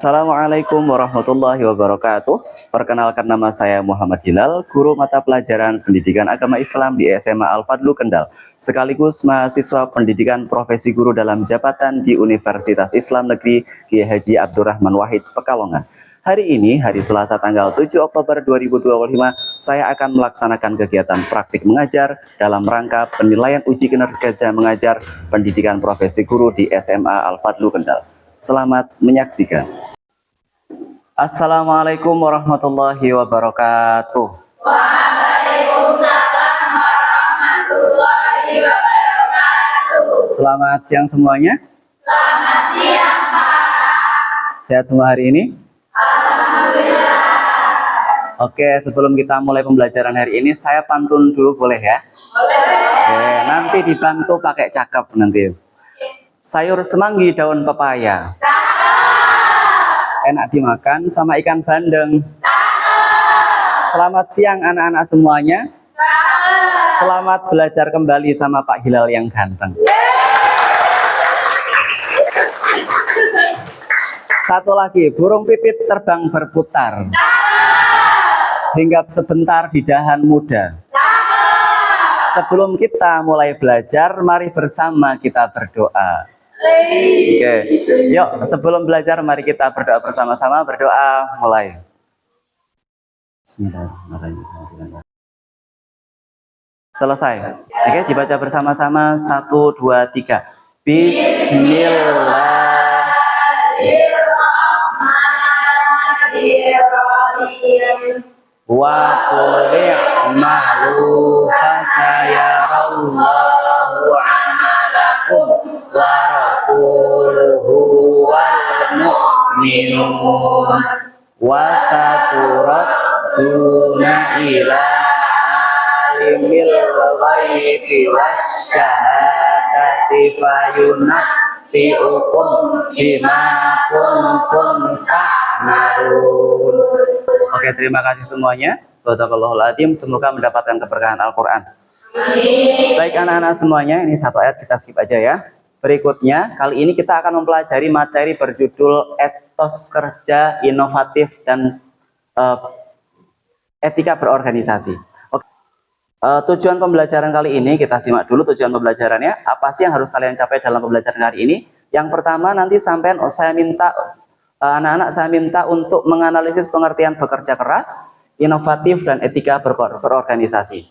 Assalamualaikum warahmatullahi wabarakatuh. Perkenalkan, nama saya Muhammad Hilal, guru mata pelajaran Pendidikan Agama Islam di SMA Al-Fadlu Kendal, sekaligus mahasiswa pendidikan profesi guru dalam jabatan di Universitas Islam Negeri Kiai Haji Abdurrahman Wahid, Pekalongan. Hari ini, hari Selasa tanggal 7 Oktober 2025, saya akan melaksanakan kegiatan praktik mengajar dalam rangka penilaian uji kinerja mengajar pendidikan profesi guru di SMA Al-Fadlu Kendal. Selamat menyaksikan. Assalamualaikum warahmatullahi wabarakatuh. Waalaikumsalam warahmatullahi wabarakatuh. Selamat siang semuanya. Selamat siang, Pak. Sehat semua hari ini? Alhamdulillah. Oke, sebelum kita mulai pembelajaran hari ini, saya pantun dulu, boleh ya? Boleh. Oke, nanti dibantu pakai cakep nanti. Sayur semanggi daun pepaya. Enak dimakan sama ikan bandeng. Selamat siang anak-anak semuanya. Selamat belajar kembali sama Pak Hilal yang ganteng. Satu lagi, burung pipit terbang berputar. Hinggap sebentar di dahan muda. Sebelum kita mulai belajar, mari bersama kita berdoa. Oke, yuk sebelum belajar mari kita berdoa bersama-sama. Berdoa mulai. Bismillahirrahmanirrahim. Selesai. Oke, dibaca bersama-sama. 1, 2, 3. Bismillahirrahmanirrahim. Wa qul i'malu fasayarallahu amalakum wa rasuluhu wal mu'minun wa saturadduna ila alimil ghaibi wasyahadati fayunabbi'ukum bima kuntum ta'malun. Oke, terima kasih semuanya. Shadaqallahul adzim. Semoga mendapatkan keberkahan Al-Quran. Baik anak-anak semuanya, ini satu ayat kita skip aja ya. Berikutnya, kali ini kita akan mempelajari materi berjudul etos kerja inovatif dan etika berorganisasi. Oke. Tujuan pembelajaran kali ini, kita simak dulu tujuan pembelajarannya. Apa sih yang harus kalian capai dalam pembelajaran kali ini? Yang pertama, nanti sampai anak-anak saya minta untuk menganalisis pengertian bekerja keras, inovatif, dan etika berorganisasi.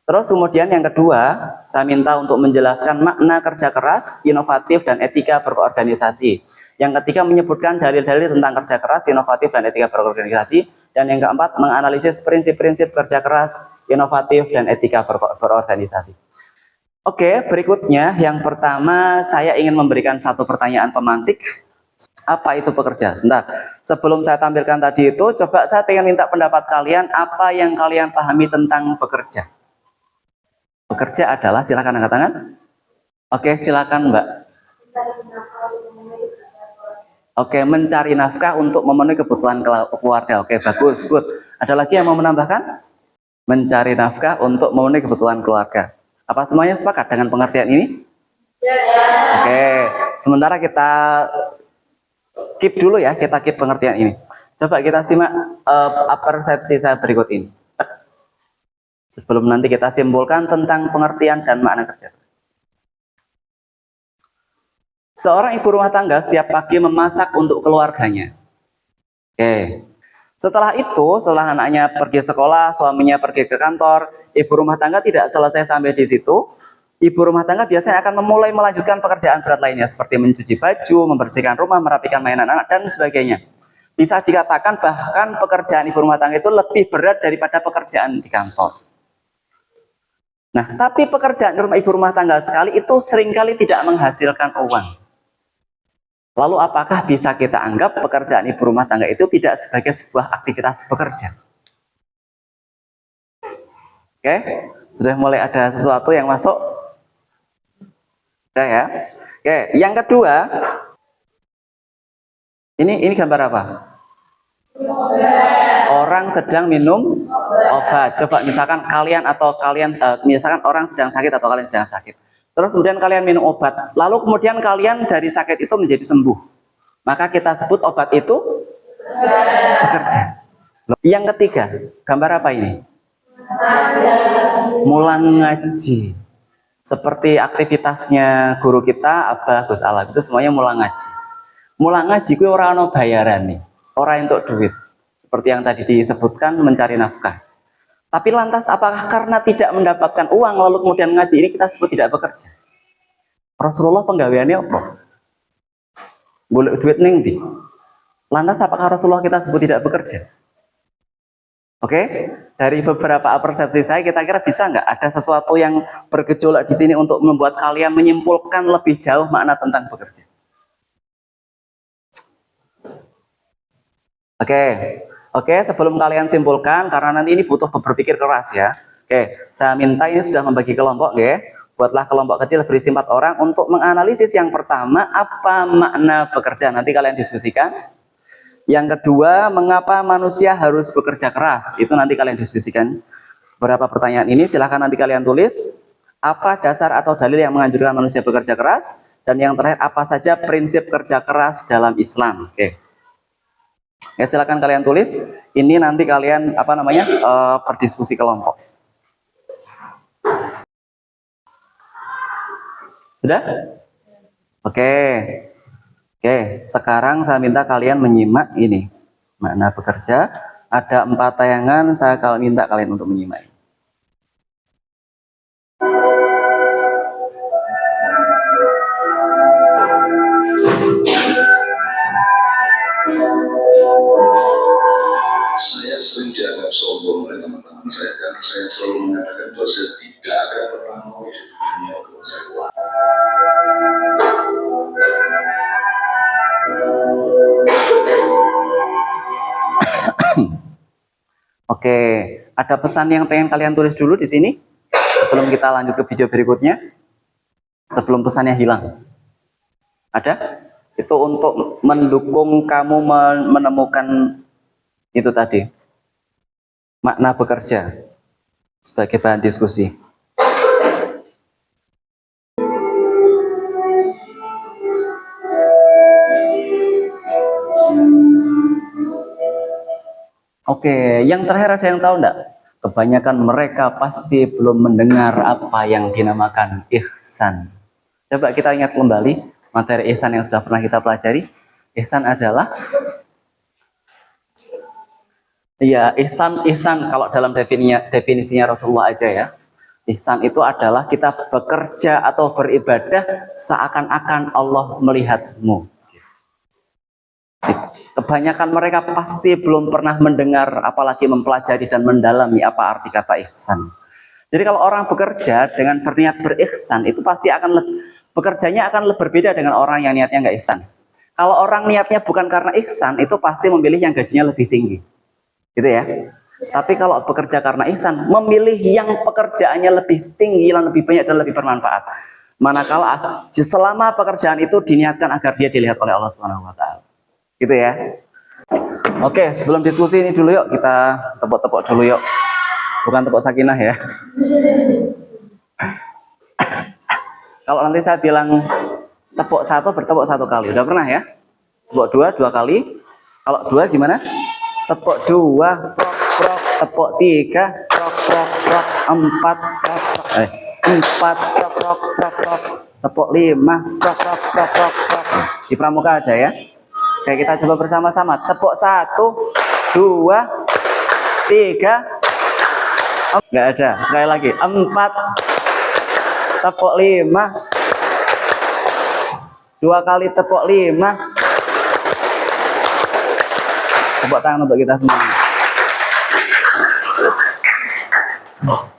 Terus kemudian yang kedua, saya minta untuk menjelaskan makna kerja keras, inovatif, dan etika berorganisasi. Yang ketiga, menyebutkan dalil-dalil tentang kerja keras, inovatif, dan etika berorganisasi. Dan yang keempat, menganalisis prinsip-prinsip kerja keras, inovatif, dan etika berorganisasi. Oke, berikutnya yang pertama saya ingin memberikan satu pertanyaan pemantik. Apa itu pekerja? Sebentar, sebelum saya tampilkan tadi itu, coba saya ingin minta pendapat kalian, apa yang kalian pahami tentang bekerja? Bekerja adalah, silakan angkat tangan. Oke, silakan Mbak. Oke, mencari nafkah untuk memenuhi kebutuhan keluarga. Oke, bagus, good. Ada lagi yang mau menambahkan? Mencari nafkah untuk memenuhi kebutuhan keluarga. Apa semuanya sepakat dengan pengertian ini? Oke, sementara kita keep dulu ya, kita keep pengertian ini. Coba kita simak persepsi saya berikut ini. Sebelum nanti kita simpulkan tentang pengertian dan makna kerja. Seorang ibu rumah tangga setiap pagi memasak untuk keluarganya. Oke. Setelah itu, setelah anaknya pergi sekolah, suaminya pergi ke kantor, ibu rumah tangga tidak selesai sampai di situ. Ibu rumah tangga biasanya akan memulai melanjutkan pekerjaan berat lainnya seperti mencuci baju, membersihkan rumah, merapikan mainan anak, dan sebagainya. Bisa dikatakan bahkan pekerjaan ibu rumah tangga itu lebih berat daripada pekerjaan di kantor. Nah, tapi pekerjaan ibu rumah tangga sekali itu seringkali tidak menghasilkan uang. Lalu apakah bisa kita anggap pekerjaan ibu rumah tangga itu tidak sebagai sebuah aktivitas bekerja? Oke, sudah mulai ada sesuatu yang masuk? Sudah ya? Oke, yang kedua, ini gambar apa? Orang sedang minum obat. Coba misalkan misalkan orang sedang sakit atau kalian sedang sakit. Terus kemudian kalian minum obat. Lalu kemudian kalian dari sakit itu menjadi sembuh. Maka kita sebut obat itu bekerja. Yang ketiga, gambar apa ini? Mulang ngaji. Seperti aktivitasnya guru kita, Abah Gus Alam, itu semuanya mulang ngaji. Mulang ngaji itu orang no bayaran nih, orang untuk duit. Seperti yang tadi disebutkan, mencari nafkah. Tapi lantas apakah karena tidak mendapatkan uang lalu kemudian ngaji, ini kita sebut tidak bekerja? Rasulullah penggaweannya apa? Boleh duit ning di. Lantas apakah Rasulullah kita sebut tidak bekerja? Oke, dari beberapa persepsi saya, kita kira bisa nggak ada sesuatu yang bergejolak di sini untuk membuat kalian menyimpulkan lebih jauh makna tentang bekerja? Oke, sebelum kalian simpulkan, karena nanti ini butuh berpikir keras ya. Oke, saya minta ini sudah membagi kelompok, ya. Buatlah kelompok kecil berisi 4 orang untuk menganalisis yang pertama apa makna bekerja. Nanti kalian diskusikan. Yang kedua, mengapa manusia harus bekerja keras? Itu nanti kalian diskusikan. Beberapa pertanyaan ini silahkan nanti kalian tulis. Apa dasar atau dalil yang menganjurkan manusia bekerja keras? Dan yang terakhir, apa saja prinsip kerja keras dalam Islam? Oke. Ya, silahkan kalian tulis. Ini nanti kalian berdiskusi kelompok. Sudah? Oke. Oke, sekarang saya minta kalian menyimak ini. Makna bekerja. Ada 4 tayangan, saya minta kalian untuk menyimak. Saya sering dianggap sombong oleh teman-teman saya karena saya selalu mengatakan bahwa saya tidak ada pernah mau hidup di dunia untuk mencari uang. Oke, ada pesan yang pengen kalian tulis dulu di sini sebelum kita lanjut ke video berikutnya. Sebelum pesannya hilang. Ada? Itu untuk mendukung kamu menemukan itu tadi. Makna bekerja sebagai bahan diskusi. Oke, yang terakhir ada yang tahu enggak? Kebanyakan mereka pasti belum mendengar apa yang dinamakan ihsan. Coba kita ingat kembali materi ihsan yang sudah pernah kita pelajari. Ihsan adalah ihsan kalau dalam definisinya Rasulullah aja ya. Ihsan itu adalah kita bekerja atau beribadah seakan-akan Allah melihatmu. Kebanyakan mereka pasti belum pernah mendengar, apalagi mempelajari dan mendalami apa arti kata ihsan. Jadi kalau orang bekerja dengan berniat berihsan, itu pasti bekerjanya akan berbeda dengan orang yang niatnya nggak ihsan. Kalau orang niatnya bukan karena ihsan, itu pasti memilih yang gajinya lebih tinggi, gitu ya. Tapi kalau bekerja karena ihsan, memilih yang pekerjaannya lebih tinggi, yang lebih banyak dan lebih bermanfaat. Manakala selama pekerjaan itu diniatkan agar dia dilihat oleh Allah Subhanahu Wa Taala. Gitu ya. Oke, sebelum diskusi ini dulu yuk kita tepuk-tepuk dulu yuk. Bukan tepuk sakinah ya. Kalau nanti saya bilang tepuk 1 bertepuk 1 kali. Udah pernah ya? Tepuk 2 kali. Kalau 2 gimana? Tepuk 2, prok prok, tepuk 3, prok prok prok, 4 prok prok. 4 prok prok prok prok, tepuk 5, prok prok prok prok prok. Di pramuka ada ya? Oke, kita coba bersama-sama. Tepuk 1, 2, 3. Nggak ada. Sekali lagi. 4. Tepuk 5. 2 kali tepuk 5. Tepuk tangan untuk kita semua.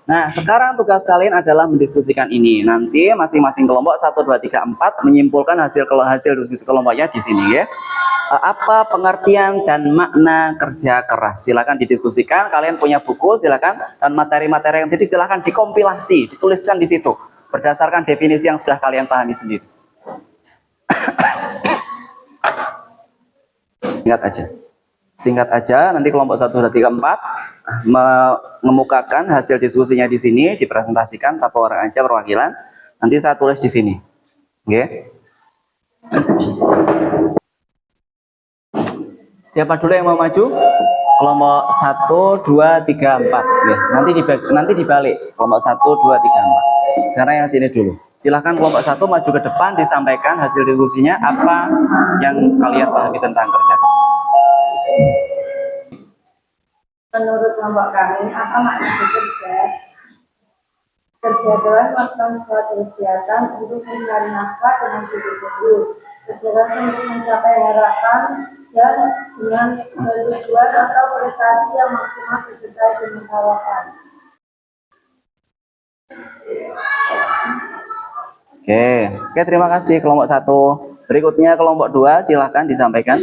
Nah, sekarang tugas kalian adalah mendiskusikan ini. Nanti masing-masing kelompok 1, 2, 3, 4 menyimpulkan hasil diskusi kelompoknya di sini ya. Apa pengertian dan makna kerja keras? Silakan didiskusikan. Kalian punya buku, silakan. Dan materi-materi yang tadi silakan dikompilasi, dituliskan di situ berdasarkan definisi yang sudah kalian pahami sendiri. Singkat aja. Nanti kelompok 1, 2, 3, 4 mengemukakan hasil diskusinya di sini, dipresentasikan 1 orang aja perwakilan. Nanti saya tulis di sini. Oke. Siapa dulu yang mau maju? Kelompok 1, 2, 3, 4. Ya, nanti dibalik. Kelompok 1, 2, 3, 4. Sekarang yang sini dulu. Silahkan kelompok 1 maju ke depan, disampaikan hasil diskusinya apa yang kalian pahami tentang kerja. Menurut kelompok kami, apa makna bekerja? Kerja adalah melakukan suatu kegiatan untuk mencari nafkah dengan sungguh-sungguh. Kegiatan untuk mencapai harapan dan dengan tujuan atau prestasi yang maksimal disertai dengan tawakan. Oke, terima kasih kelompok 1. Berikutnya kelompok 2, silahkan disampaikan.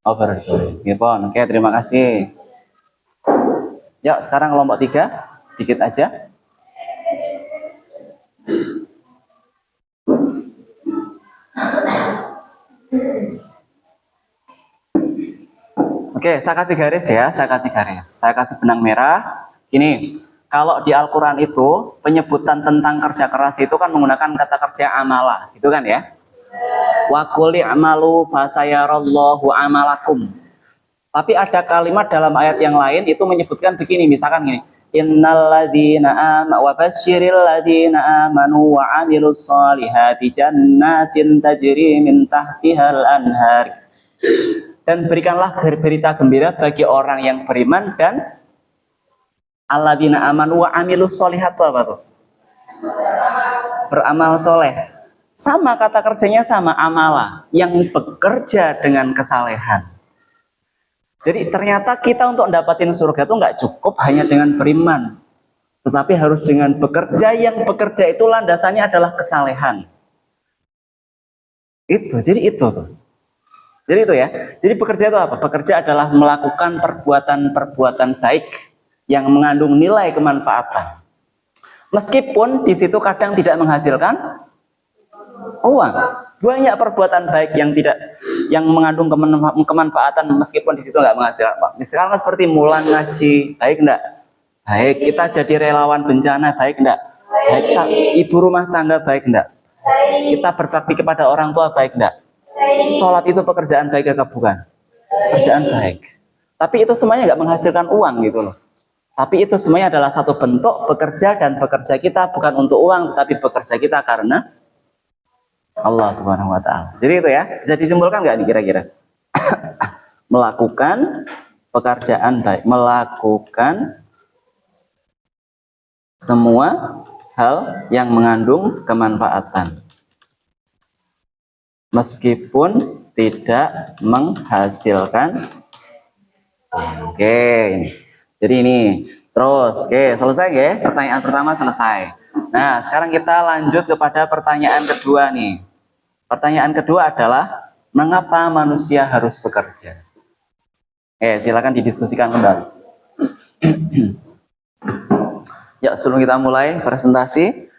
Oh, baru ditulis. Oke, terima kasih. Yuk, sekarang kelompok 3, sedikit aja. Oke, saya kasih garis ya, saya kasih benang merah. Ini, kalau di Al-Quran itu, penyebutan tentang kerja keras itu kan menggunakan kata kerja amala, gitu kan ya? Wa qul i'malu fasayarallahu amalakum. Tapi ada kalimat dalam ayat yang lain itu menyebutkan begini, misalkan gini, innalladzina amanu wa basyiril ladzina amanu wa 'amilus sholihati jannatin tajri min tahtihal anhar. Dan berikanlah berita gembira bagi orang yang beriman dan alladzina amanu wa 'amilus sholihati, apa tuh? Beramal soleh. Sama kata kerjanya sama, amala, yang bekerja dengan kesalehan. Jadi ternyata kita untuk dapatin surga itu nggak cukup hanya dengan beriman, tetapi harus dengan bekerja, yang bekerja itu landasannya adalah kesalehan. Jadi itu ya. Jadi bekerja itu apa? Bekerja adalah melakukan perbuatan-perbuatan baik yang mengandung nilai kemanfaatan. Meskipun di situ kadang tidak menghasilkan uang. Banyak perbuatan baik yang mengandung kemanfaatan meskipun di situ nggak menghasilkan uang. Misalkan seperti mulang ngaji, baik enggak? Baik. Kita jadi relawan bencana, baik enggak? Baik. Kita ibu rumah tangga, baik enggak? Kita berbakti kepada orang tua, baik enggak? Sholat itu pekerjaan baik atau bukan? Pekerjaan baik. Tapi itu semuanya nggak menghasilkan uang gitu loh. Tapi itu semuanya adalah satu bentuk bekerja, dan bekerja kita bukan untuk uang, tapi bekerja kita karena Allah Subhanahu wa Ta'ala. Jadi itu ya, bisa disimpulkan nggak nih kira-kira? Melakukan pekerjaan baik, melakukan semua hal yang mengandung kemanfaatan, meskipun tidak menghasilkan. Oke, ini. Jadi ini terus, oke, selesai ya? Pertanyaan pertama selesai. Nah, sekarang kita lanjut kepada pertanyaan kedua nih. Pertanyaan kedua adalah, mengapa manusia harus bekerja? Silakan didiskusikan kembali. Ya, sebelum kita mulai presentasi,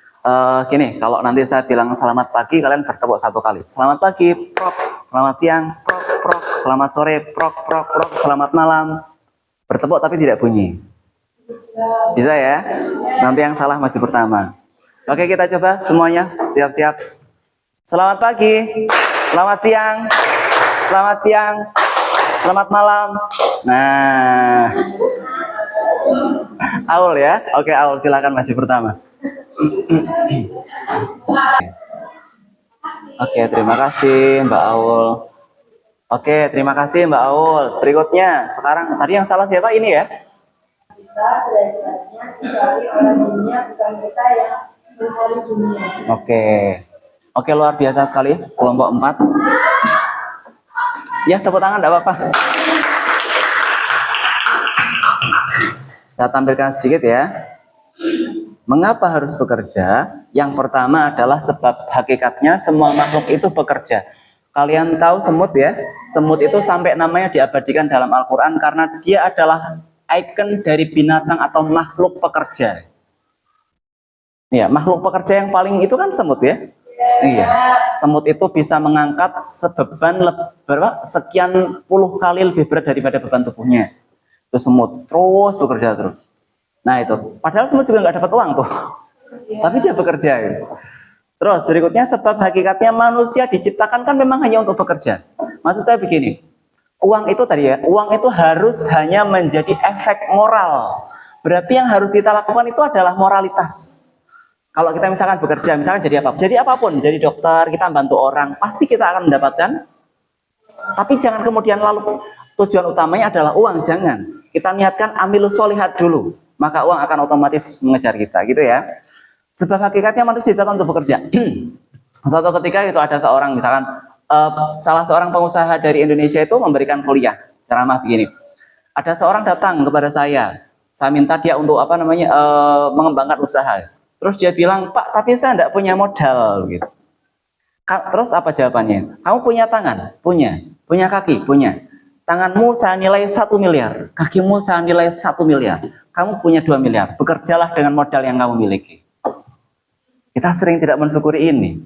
gini, kalau nanti saya bilang selamat pagi, kalian bertepuk 1 kali. Selamat pagi, prok. Selamat siang, prok, prok. Selamat sore, prok, prok, prok. Selamat malam. Bertepuk tapi tidak bunyi. Bisa ya? Nanti yang salah maju pertama. Oke, kita coba semuanya. Siap-siap. Selamat pagi, selamat siang, selamat malam. Nah, Aul ya. Oke, Aul, silakan maju pertama. Oke, terima kasih Mbak Aul. Oke, terima kasih Mbak Aul. Berikutnya, sekarang tadi yang salah siapa ini ya? Kita belajarnya mencari orang dunia, bukan kita yang mencari dunia. Oke, luar biasa sekali, kelompok 4. Ya, tepuk tangan, enggak apa-apa. Saya tampilkan sedikit ya. Mengapa harus bekerja? Yang pertama adalah sebab hakikatnya semua makhluk itu bekerja. Kalian tahu semut ya? Semut itu sampai namanya diabadikan dalam Al-Quran karena dia adalah ikon dari binatang atau makhluk pekerja. Ya, makhluk pekerja yang paling itu kan semut ya? Iya. Semut itu bisa mengangkat sebeban sekian puluh kali lebih berat daripada beban tubuhnya. Itu semut terus bekerja terus. Nah itu, padahal semut juga nggak dapat uang tuh, tapi dia bekerja. Gitu. Terus berikutnya sebab hakikatnya manusia diciptakan kan memang hanya untuk bekerja. Maksud saya begini, uang itu tadi ya, uang itu harus hanya menjadi efek moral. Berarti yang harus kita lakukan itu adalah moralitas. Kalau kita misalkan bekerja, misalkan jadi apapun, jadi dokter, kita bantu orang, pasti kita akan mendapatkan. Tapi jangan kemudian lalu tujuan utamanya adalah uang, jangan. Kita niatkan amilus solihat dulu, maka uang akan otomatis mengejar kita, gitu ya. Sebab hakikatnya manusia diciptakan untuk bekerja. Suatu ketika itu ada seorang, misalkan salah seorang pengusaha dari Indonesia itu memberikan kuliah, ceramah begini. Ada seorang datang kepada saya minta dia untuk mengembangkan usaha. Terus dia bilang, Pak, tapi saya tidak punya modal, gitu. Terus apa jawabannya? Kamu punya tangan? Punya. Punya kaki? Punya. Tanganmu saya nilai 1 miliar, kakimu saya nilai 1 miliar, kamu punya 2 miliar. Bekerjalah dengan modal yang kamu miliki. Kita sering tidak mensyukuri ini.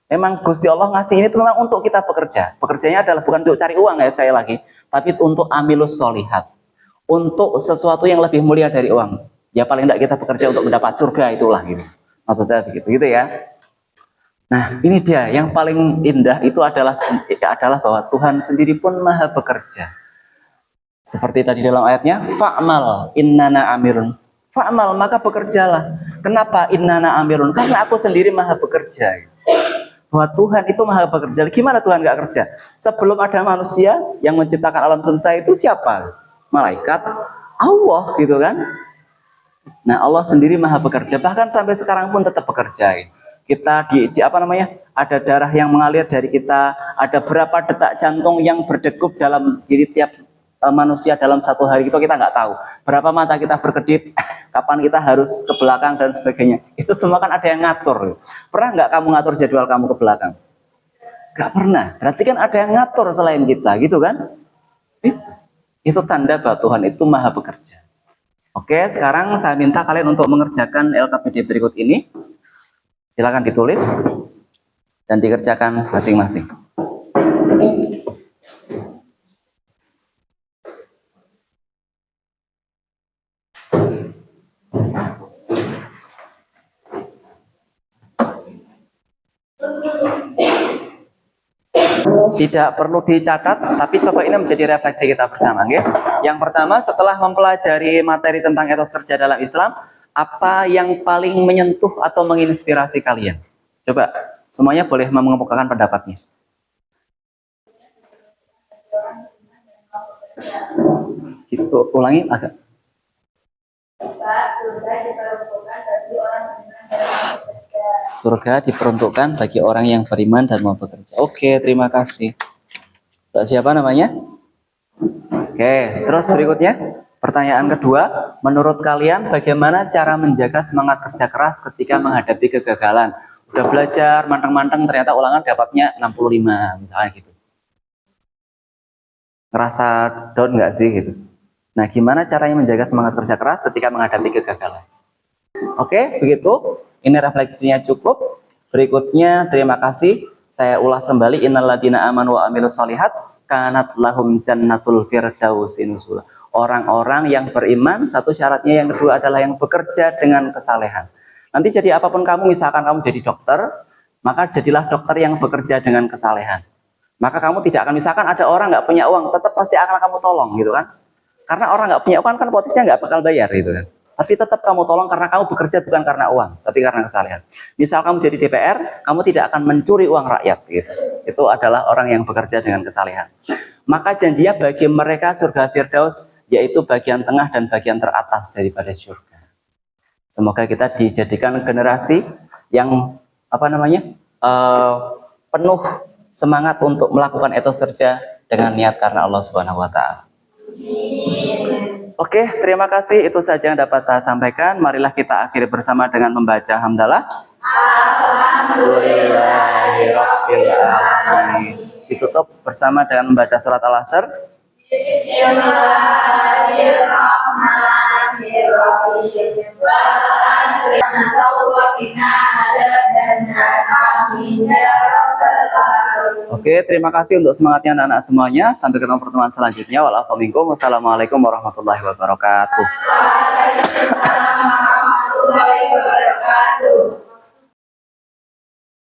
Memang Gusti Allah ngasih ini itu memang untuk kita bekerja. Pekerjanya adalah bukan untuk cari uang ya, sekali lagi, tapi untuk amilus solihat, untuk sesuatu yang lebih mulia dari uang. Ya paling tidak kita bekerja untuk mendapat surga, itulah gitu. Maksud saya begitu, gitu ya. Nah, ini dia yang paling indah itu adalah bahwa Tuhan sendiri pun maha bekerja. Seperti tadi dalam ayatnya, fa'mal innana amirun. Fa'mal, maka bekerjalah. Kenapa innana amirun? Karena aku sendiri maha bekerja. Bahwa Tuhan itu maha bekerja. Gimana Tuhan nggak kerja? Sebelum ada manusia yang menciptakan alam semesta itu siapa? Malaikat, Allah, gitu kan? Nah, Allah sendiri maha bekerja. Bahkan sampai sekarang pun tetap bekerja. Kita ada darah yang mengalir dari kita, ada berapa detak jantung yang berdegup dalam diri tiap manusia dalam satu hari, itu kita nggak tahu. Berapa mata kita berkedip, kapan kita harus ke belakang dan sebagainya. Itu semua kan ada yang ngatur. Pernah nggak kamu ngatur jadwal kamu ke belakang? Nggak pernah. Berarti kan ada yang ngatur selain kita, gitu kan? Itu tanda bahwa Tuhan itu maha bekerja. Oke, sekarang saya minta kalian untuk mengerjakan LKPD berikut ini. Silakan ditulis dan dikerjakan masing-masing. Tidak perlu dicatat, tapi coba ini menjadi refleksi kita bersama, ya. Yang pertama, setelah mempelajari materi tentang etos kerja dalam Islam, apa yang paling menyentuh atau menginspirasi kalian? Coba, semuanya boleh mengemukakan pendapatnya. Ulangi agak. Surga diperuntukkan bagi orang yang beriman dan mau bekerja. Oke, terima kasih. Siapa namanya? Oke, terus berikutnya. Pertanyaan kedua, menurut kalian bagaimana cara menjaga semangat kerja keras ketika menghadapi kegagalan? Udah belajar, manteng-manteng, ternyata ulangan dapatnya 65, misalnya gitu. Ngerasa down nggak sih gitu? Nah, gimana caranya menjaga semangat kerja keras ketika menghadapi kegagalan? Oke, begitu. Ini refleksinya cukup. Berikutnya, terima kasih. Saya ulas kembali. Innalladzina amanu wa amilus solihat kanat lahum jannatul firdausi nuzula. Orang-orang yang beriman, satu syaratnya, yang kedua adalah yang bekerja dengan kesalehan. Nanti jadi apapun kamu, misalkan kamu jadi dokter, maka jadilah dokter yang bekerja dengan kesalehan. Maka kamu tidak akan, misalkan ada orang nggak punya uang, tetap pasti akan kamu tolong, gitu kan? Karena orang nggak punya uang kan potensinya nggak bakal bayar, gitu kan? Tapi tetap kamu tolong karena kamu bekerja bukan karena uang, tapi karena kesalehan. Misal kamu jadi DPR, kamu tidak akan mencuri uang rakyat, gitu. Itu adalah orang yang bekerja dengan kesalehan. Maka janjinya bagi mereka surga Firdaus, yaitu bagian tengah dan bagian teratas daripada surga. Semoga kita dijadikan generasi yang penuh semangat untuk melakukan etos kerja dengan niat karena Allah Subhanahu wa taala. Oke, terima kasih. Itu saja yang dapat saya sampaikan. Marilah kita akhiri bersama dengan membaca hamdalah. Alhamdulillahirabbil alamin. Ditutup bersama dengan membaca surat Al-Asr. Bismillahirrahmanirrahim. Oke, terima kasih untuk semangatnya anak-anak semuanya. Sampai ketemu pertemuan selanjutnya. Wassalamualaikum warahmatullahi wabarakatuh.